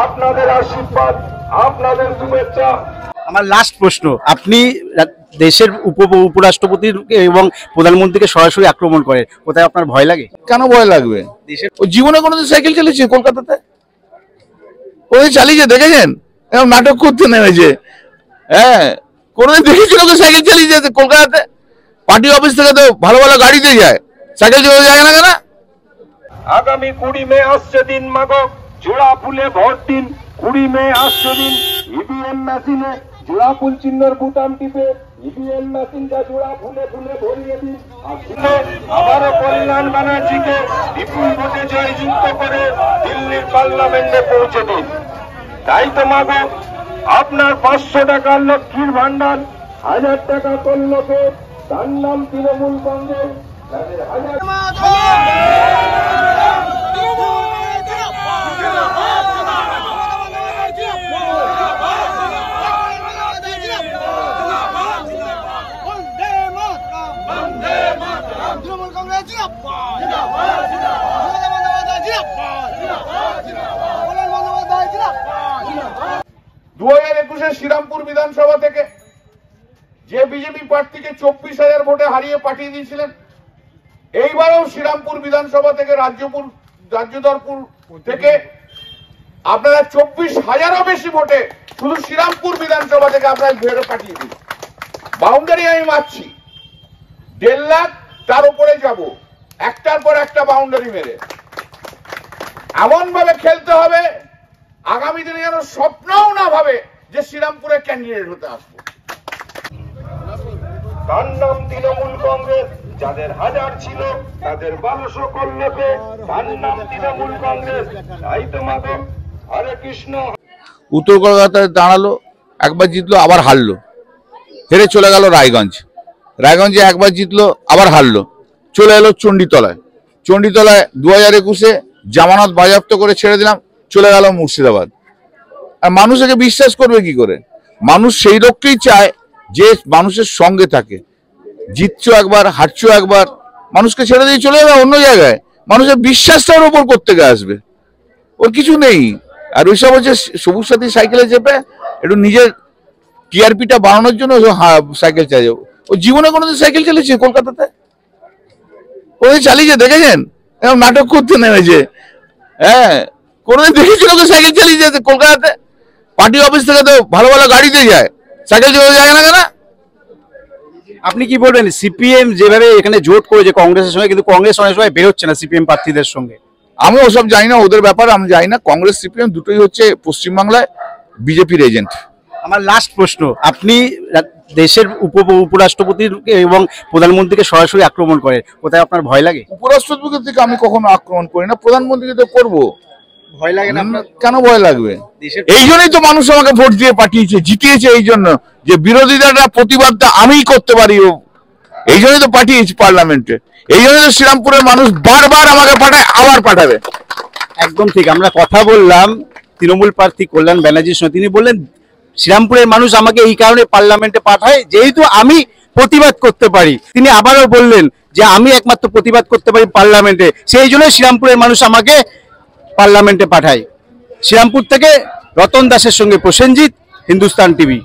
আপনাদের আশীর্বাদ, আপনাদের শুভেচ্ছা। আমার লাস্ট প্রশ্ন, আপনি দেশের উপরাষ্ট্রপতির এবং প্রধানমন্ত্রীকে সরাসরি আক্রমণ করেন, কোথায় আপনার ভয় লাগে? কেন ভয় লাগবে? দেশের ও জীবনে কোনোদিন সাইকেল চালিয়েছে কলকাতাতে? ওই চালিয়েছে দেখেছেন? এরকম নাটক করতে নেমেছে। হ্যাঁ, কোনোদিন দেখেছিল ওকে সাইকেল চালিয়ে যেতে কলকাতাতে? পার্টি অফিস থেকে তো ভালো ভালো গাড়িতে যায়, সাইকেল চালিয়ে যায় না কেন? আগামী 20 মে আসছে দিন মাগো, জোড়া ফুলে ভোট দিন। 20 মে আসছে দিন, ইভিএম মেশিনে জোড়া ফুল চিহ্নের বুতাম টিপে ইভিএম মেশিনটা জোড়া ফুলে ফুলে ভরিয়ে দিন। আবারও কল্যাণ ব্যানার্জিকে বিপুল ভোটে জয়যুক্ত করে দিল্লির পার্লামেন্টে পৌঁছে দিন। তাই তো মাগো, আপনার 500 টাকার লক্ষ্মীর ভান্ডার, 1000 টাকা তল্লকে, তার নাম তৃণমূল কংগ্রেস। তাদের হাজার শ্রীরামপুর বিধানসভা থেকে যে বিজেপি প্রার্থীকে 24,000 ভোটে হারিয়ে পাঠিয়ে দিয়েছিলেন, এইবারও শ্রীরামপুর বিধানসভা থেকে রাজ্যদরপুর থেকে আপনারা 24,000-ও বেশি ভোটে শুধু শ্রীরামপুর বিধানসভা থেকে আপনারা ঘেরে পাঠিয়ে দিন। বাউন্ডারি আমি মারছি 1.5 লাখ, তার উপরে যাব, একটার পর একটা বাউন্ডারি মেরে এমন ভাবে খেলতে হবে আগামী দিনে যেন স্বপ্নও না ভাবে যে শ্রীরামপুরে ক্যান্ডিডেট হতে আসবো। তার নাম তৃণমূল কংগ্রেস। যাদের 1000 ছিল তাদের 1200 করলোকে, তার নাম তৃণমূল কংগ্রেস। তাই তো মাগো, হরে কৃষ্ণ। উত্তর কলকাতায় দাঁড়ালো, একবার জিতলো আবার হারলো, হেরে চলে গেল রায়গঞ্জে একবার জিতলো আবার হারলো, চলে এলো চণ্ডীতলায় 2021-এ জামানত বাজেয়াপ্ত করে ছেড়ে দিলাম, চলে গেল মুর্শিদাবাদ। আর মানুষ একে বিশ্বাস করবে কি করে? মানুষ সেই লোককেই চায় যে মানুষের সঙ্গে থাকে। জিতছো একবার, হারছো একবার, মানুষকে ছেড়ে দিয়ে চলে যাবে অন্য জায়গায়, মানুষের বিশ্বাসটার ওপর করতে আসবে, ওর কিছু নেই। আর ওইসব হচ্ছে সবুজ সাথী সাইকেলে চেপে একটু নিজের টিআরপিটা বাড়ানোর জন্য সাইকেল চালিয়ে। ও জীবনে কোনোদিন সাইকেল চালিয়েছে কলকাতাতে? ওই চালিয়েছে দেখেছেন? এরকম নাটক করতে নেমেছে। হ্যাঁ, কোনোদিন দেখেছিল ওকে সাইকেল চালিয়ে যেতে কলকাতাতে? পার্টি অফিস থেকে তো ভালো ভালো গাড়িতে যায়, সাইকেল চালিয়ে যায় না কেন? আপনি কি বলবেন, সিপিএম যেভাবে এখানে জোট করেছে কংগ্রেসের সঙ্গে, কিন্তু কংগ্রেস অনেক সময় বেরোচ্ছে না সিপিএম প্রার্থীদের সঙ্গে? আমি ওসব জানি না, ওদের ব্যাপারে আমি জানি না। কংগ্রেস সিপিএম দুটোই হচ্ছে পশ্চিমবাংলায় বিজেপির এজেন্ট। আমার লাস্ট প্রশ্ন, আপনি দেশের উপরাষ্ট্রপতির এবং প্রধানমন্ত্রীকে সরাসরি আক্রমণ করেন, কোথায় আপনার ভয় লাগে? উপরাষ্ট্রপতির থেকে আমি কখনো আক্রমণ করি না, প্রধানমন্ত্রীকে তো করবো। ভয় লাগে না? কেন ভয় লাগবে? এই জন্যই তো মানুষ আমাকে ভোট দিয়ে পাঠিয়েছে, জিতিয়েছে, এই জন্য যে বিরোধীরা প্রতিবাদটা আমিই করতে পারি, এই জন্যই তো পাঠিয়েছি পার্লামেন্টে। এই জন্য তো শ্রীরামপুরের মানুষ বারবার আমাকে পাঠায়, আবার পাঠাবে। একদম ঠিক। আমরা কথা বললাম তৃণমূল প্রার্থী কল্যাণ ব্যানার্জির সঙ্গে, তিনি বললেন শ্রীরামপুরের মানুষ আমাকে এই কারণে পার্লামেন্টে পাঠায় যেহেতু আমি প্রতিবাদ করতে পারি। তিনি আবারও বললেন যে আমি একমাত্র প্রতিবাদ করতে পারি পার্লামেন্টে, সেই জন্য শ্রীরামপুরের মানুষ আমাকে পার্লামেন্টে পাঠায়। শ্রীরামপুর থেকে রতন দাসের সঙ্গে প্রসেনজিৎ, হিন্দুস্তান টিভি।